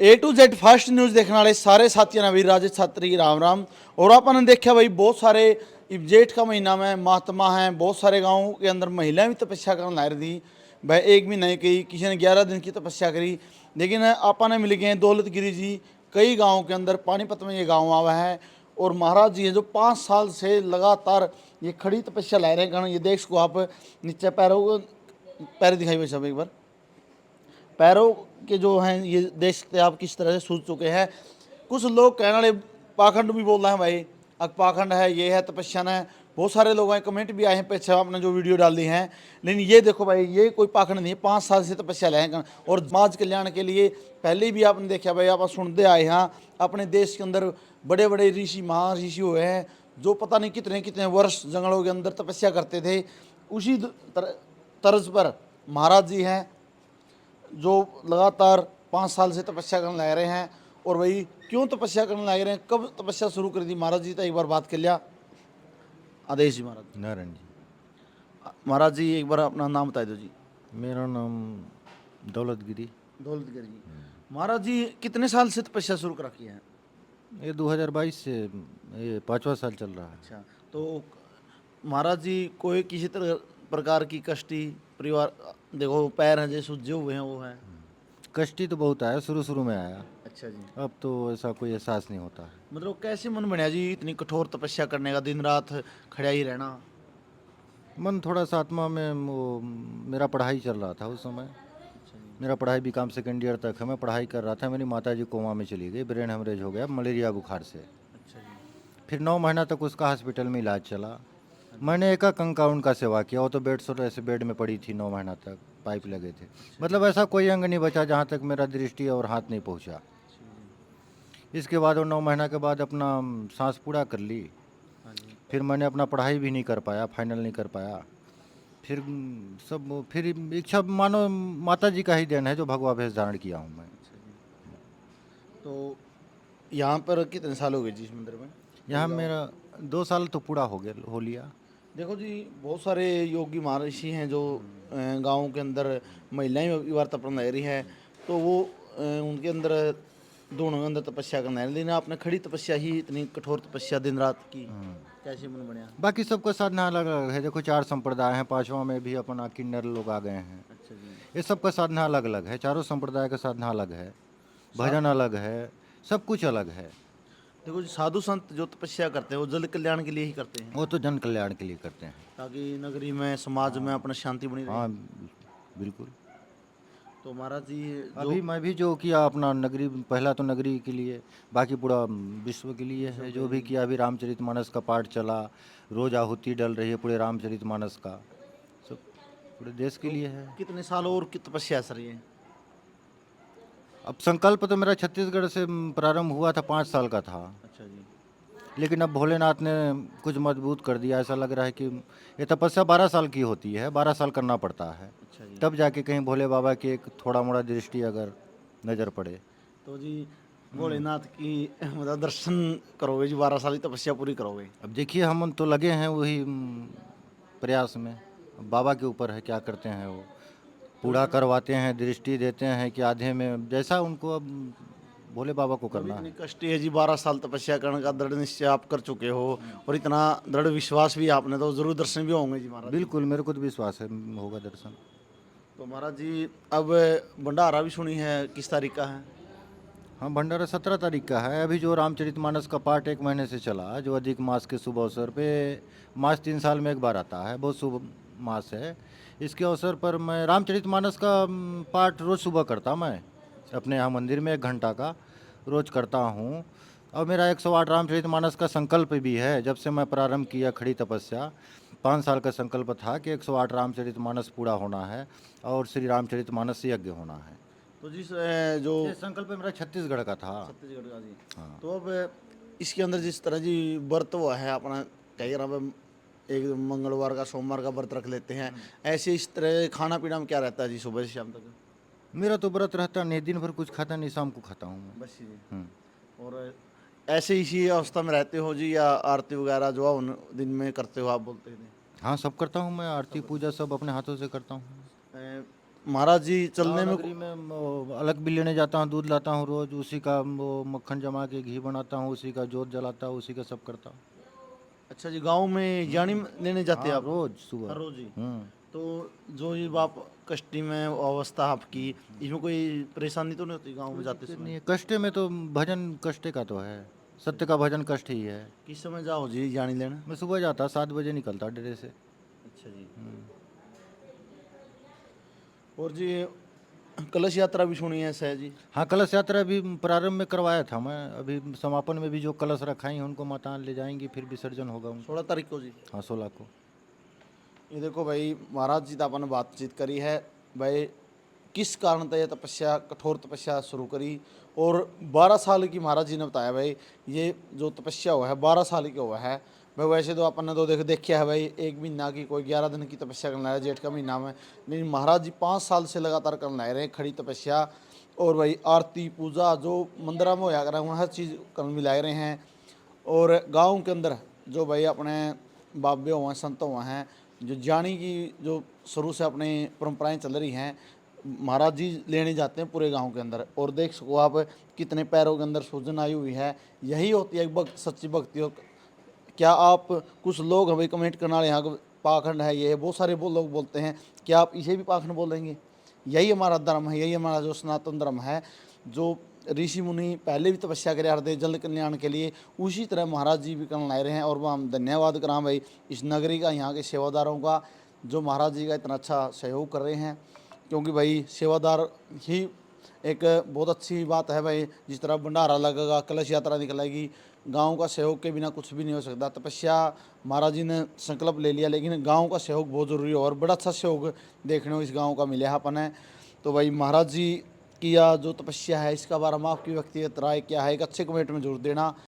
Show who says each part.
Speaker 1: A to Z first news देखने वाले सारे साथियों ने भी राजेश छात्री राम राम। और आपने देखा भाई बहुत सारे जेठ का महीना में महात्मा हैं, बहुत सारे गाँव के अंदर महिलाएं भी तपस्या करने ला रही थी भाई। एक भी नहीं कही, किसी ने 11 दिन की तपस्या करी। लेकिन आपने मिल गए दौलतगिरी जी, कई गाँव के अंदर पानीपत में ये गाँव आवा है। और महाराज जी है जो 5 साल से लगातार ये खड़ी तपस्या ला रहे हैं। ये देख सको आप, नीचे पैर दिखाई भाई साहब एक बार। पैरों के जो हैं ये देख सकते हैं आप किस तरह से सूझ चुके हैं। कुछ लोग कहने वाले पाखंड भी बोल रहे हैं भाई, अब पाखंड है, ये है तपस्या है। बहुत सारे लोग हैं, कमेंट भी आए हैं पीछे आपने जो वीडियो डाल दी हैं। लेकिन ये देखो भाई, ये कोई पाखंड नहीं है, 5 साल से तपस्या लाए और समाज कल्याण के लिए। पहले भी आपने देखा भाई, आप सुनते आए हैं अपने देश के अंदर बड़े बड़े ऋषि महाऋषि हुए हैं जो पता नहीं कितने कितने वर्ष जंगलों के अंदर तपस्या करते थे। उसी तर्ज पर महाराज जी हैं जो लगातार 5 साल से तपस्या करने लग रहे हैं। और भाई क्यों तपस्या करने लग रहे हैं, कब तपस्या शुरू कर दी महाराज जी, तो एक बार बात कर लिया। आदेश जी महाराज।
Speaker 2: नारायण जी।
Speaker 1: महाराज जी एक बार अपना नाम बता दो जी।
Speaker 2: मेरा नाम दौलतगिरी।
Speaker 1: दौलतगिरी जी। महाराज जी कितने साल से तपस्या शुरू कर रखी है?
Speaker 2: ये 2022 से ये 5वां साल चल रहा है।
Speaker 1: अच्छा, तो महाराज जी कोई किसी तरह प्रकार की कष्टी परिवार, देखो पैर हैं जो सूजे हुए हैं वो हैं।
Speaker 2: कष्टी तो बहुत आया, शुरू शुरू में आया।
Speaker 1: अच्छा जी।
Speaker 2: अब तो ऐसा कोई एहसास नहीं होता है।
Speaker 1: मतलब कैसे मन बनया जी इतनी कठोर तपस्या करने का, दिन रात खड़ा ही रहना?
Speaker 2: मन थोड़ा सा आत्मा में वो, मेरा पढ़ाई चल रहा था उस समय। मेरा पढ़ाई बीकॉम सेकेंड ईयर तक है, मैं पढ़ाई कर रहा था। मेरी माता जी कोमा में चली गई, ब्रेन हेमरेज हो गया मलेरिया बुखार से।
Speaker 1: अच्छा जी।
Speaker 2: फिर 9 महीना तक उसका हॉस्पिटल में इलाज चला। मैंने एक अंका उनका सेवा किया। वो तो बेड सोर ऐसे बेड में पड़ी थी 9 महीना तक, पाइप लगे थे। मतलब ऐसा कोई अंग नहीं बचा जहाँ तक मेरा दृष्टि और हाथ नहीं पहुँचा। इसके बाद वो 9 महीना के बाद अपना सांस पूरा कर ली।
Speaker 1: हाँ जी।
Speaker 2: फिर मैंने अपना पढ़ाई भी नहीं कर पाया, फाइनल नहीं कर पाया। फिर फिर इच्छा मानो माता जी का ही देन है जो भगवा भेष धारण किया हूँ मैं।
Speaker 1: तो यहाँ पर कितने साल हो गए जी इस मंदिर में?
Speaker 2: यहाँ मेरा 2 साल तो पूरा हो लिया।
Speaker 1: देखो जी, बहुत सारे योगी महर्षि हैं जो गाँव के अंदर महिलाएं विवाह तपन रह रही है, तो वो उनके अंदर दोनों के अंदर तपस्या करना है। लेकिन आपने खड़ी तपस्या ही, इतनी कठोर तपस्या दिन रात की, कैसे मन बनया?
Speaker 2: बाकी सबका साधना अलग अलग है। देखो 4 संप्रदाय हैं, 5वां में भी अपना किन्नर लोग आ गए हैं।
Speaker 1: अच्छा जी।
Speaker 2: ये सबका साधना अलग अलग है, चारों संप्रदाय का साधना अलग है, भजन अलग है, सब कुछ अलग है।
Speaker 1: देखो जी, साधु संत जो तपस्या करते हैं वो जल कल्याण के लिए ही करते हैं,
Speaker 2: वो तो जन कल्याण के लिए करते हैं।
Speaker 1: ताकि नगरी में समाज में अपना शांति बनी रहे।
Speaker 2: हाँ बिल्कुल।
Speaker 1: तो महाराज जी जो
Speaker 2: अभी मैं भी जो किया अपना नगरी, पहला तो नगरी के लिए, बाकी पूरा विश्व के लिए है जो भी किया। अभी रामचरितमानस का पाठ चला, रोज आहुति डल रही है पूरे रामचरितमानस का, सब पूरे देश के लिए है।
Speaker 1: कितने साल और की तपस्या असर है?
Speaker 2: अब संकल्प तो मेरा छत्तीसगढ़ से प्रारंभ हुआ था, 5 साल का था।
Speaker 1: अच्छा जी।
Speaker 2: लेकिन अब भोलेनाथ ने कुछ मजबूत कर दिया। ऐसा लग रहा है कि ये तपस्या 12 साल की होती है, 12 साल करना पड़ता है,
Speaker 1: अच्छा जी।
Speaker 2: तब जाके कहीं भोले बाबा की एक थोड़ा मोड़ा दृष्टि अगर नज़र पड़े।
Speaker 1: तो जी भोलेनाथ की मतलब दर्शन करोगे जी, 12 साल की तपस्या पूरी करोगे?
Speaker 2: अब देखिए हम तो लगे हैं वही प्रयास में। अब बाबा के ऊपर है क्या करते हैं वो, पूरा करवाते हैं, दृष्टि देते हैं कि आधे में जैसा उनको अब भोले बाबा को करना
Speaker 1: इतनी
Speaker 2: है।
Speaker 1: कष्ट है जी, 12 साल तपस्या करने का दृढ़ निश्चय आप कर चुके हो, और इतना दृढ़ विश्वास भी आपने, तो जरूर दर्शन भी होंगे जी महाराज।
Speaker 2: बिल्कुल, मेरे को तो विश्वास है होगा दर्शन।
Speaker 1: तो महाराज जी अब भंडारा भी सुनी है, किस तारीख का है?
Speaker 2: हाँ, भंडारा 17 तारीख का है। अभी जो रामचरितमानस का पाठ 1 महीने से चला, जो अधिक मास के शुभ अवसर पे, मास 3 साल में एक बार आता है, बहुत शुभ मास है। इसके अवसर पर मैं रामचरितमानस का पाठ रोज़ सुबह करता मैं अपने यहाँ मंदिर में, 1 घंटा का रोज़ करता हूँ। और मेरा 108 रामचरितमानस का संकल्प भी है। जब से मैं प्रारंभ किया खड़ी तपस्या, 5 साल का संकल्प था कि 108 रामचरितमानस पूरा होना है और श्री रामचरितमानस यज्ञ होना है।
Speaker 1: तो जिस जो
Speaker 2: ये संकल्प मेरा छत्तीसगढ़ का था।
Speaker 1: छत्तीसगढ़ का जी,
Speaker 2: हाँ।
Speaker 1: तो अब इसके अंदर जिस तरह जी व्रत हुआ है अपना, कई बार एक मंगलवार का, सोमवार का व्रत रख लेते हैं, ऐसे इस तरह खाना पीना में क्या रहता है जी सुबह से शाम तक?
Speaker 2: मेरा तो व्रत रहता नहीं, दिन भर कुछ खाता नहीं, शाम को खाता हूँ मैं।
Speaker 1: बस जी।
Speaker 2: हम्म।
Speaker 1: और ऐसे इसी अवस्था में रहते हो जी, या आरती वगैरह जो है उन दिन में करते हो आप बोलते थे?
Speaker 2: हाँ, सब करता हूँ मैं, आरती पूजा सब अपने हाथों से करता हूँ।
Speaker 1: महाराज जी चलने में
Speaker 2: नगरी में अलग भी लेने जाता हूँ, दूध लाता हूँ रोज, उसी का वो मक्खन जमा के घी बनाता हूँ, उसी का जोत जलाता हूँ, उसी का सब करता हूँ।
Speaker 1: अच्छा जी, गांव में जानी लेने जाते हैं
Speaker 2: हाँ
Speaker 1: आप
Speaker 2: रोज
Speaker 1: हर
Speaker 2: सुबह।
Speaker 1: रोज ही?
Speaker 2: हम्म।
Speaker 1: तो जो ये आप कष्टी में अवस्था आपकी, इसमें कोई परेशानी तो नहीं होती गांव में
Speaker 2: कोई
Speaker 1: जाते
Speaker 2: दिक्कत नहीं
Speaker 1: समय?
Speaker 2: है, कष्टे में तो भजन कष्टे का तो है, सत्य का भजन कष्ट ही है।
Speaker 1: किस समय जाओ जी जानी लेना?
Speaker 2: मैं सुबह जाता, 7 बजे निकलता डेरे से।
Speaker 1: अच्छा जी। और जी कलश यात्रा भी सुनी है सह जी?
Speaker 2: हाँ, कलश यात्रा भी प्रारंभ में करवाया था मैं, अभी समापन में भी जो कलश रखाई हैं उनको माता ले जाएंगी, फिर विसर्जन होगा उनका।
Speaker 1: 16 तारीख को जी?
Speaker 2: हाँ 16 को।
Speaker 1: ये देखो भाई, महाराज जी तो अपन ने बातचीत करी है भाई, किस कारण था ये तपस्या, कठोर तपस्या शुरू करी। और 12 साल की महाराज जी ने बताया भाई, ये जो तपस्या हुआ है 12 साल की हुआ है भाई। वैसे तो अपन ने तो देखा है भाई, एक महीना की कोई 11 दिन की तपस्या करना है जेठ का महीना में, लेकिन महाराज जी 5 साल से लगातार करना रहे खड़ी तपस्या। और भाई आरती पूजा जो मंदिर में होया कर हर चीज़ करने मिला रहे हैं। और गांव के अंदर जो भाई अपने बाबे हुए हैं, संत हुए हैं, जो जानी की जो शुरू से अपनी परंपराएं चल रही हैं, महाराज जी लेने जाते हैं पूरे गांव के अंदर। और देख सको आप कितने पैरों के अंदर सूजन आई हुई है, यही होती है भक्त, सच्ची भक्ति। क्या आप, कुछ लोग हमें कमेंट करने वाले यहाँ का पाखंड है, ये है, बहुत सारे वो लोग बोलते हैं, क्या आप इसे भी पाखंड बोलेंगे? यही हमारा धर्म है, यही हमारा जो सनातन धर्म है। जो ऋषि मुनि पहले भी तपस्या करे रहे थे जल कल्याण के लिए, उसी तरह महाराज जी भी करने लाए रहे हैं। और वह हम धन्यवाद करां भाई इस नगरी का, यहाँ के सेवादारों का, जो महाराज जी का इतना अच्छा सहयोग कर रहे हैं। क्योंकि भाई सेवादार ही एक बहुत अच्छी बात है भाई। जिस तरह भंडारा लगेगा, कलश यात्रा निकलेगी, गांव का सहयोग के बिना कुछ भी नहीं हो सकता। तपस्या महाराज जी ने संकल्प ले लिया, लेकिन गांव का सहयोग बहुत ज़रूरी है, और बड़ा अच्छा सहयोग देखने को इस गांव का मिले अपन है। तो भाई महाराज जी की यह जो तपस्या है, इसका बारे में आपकी व्यक्तिगत राय क्या है, एक अच्छे कमेंट में जरूर देना।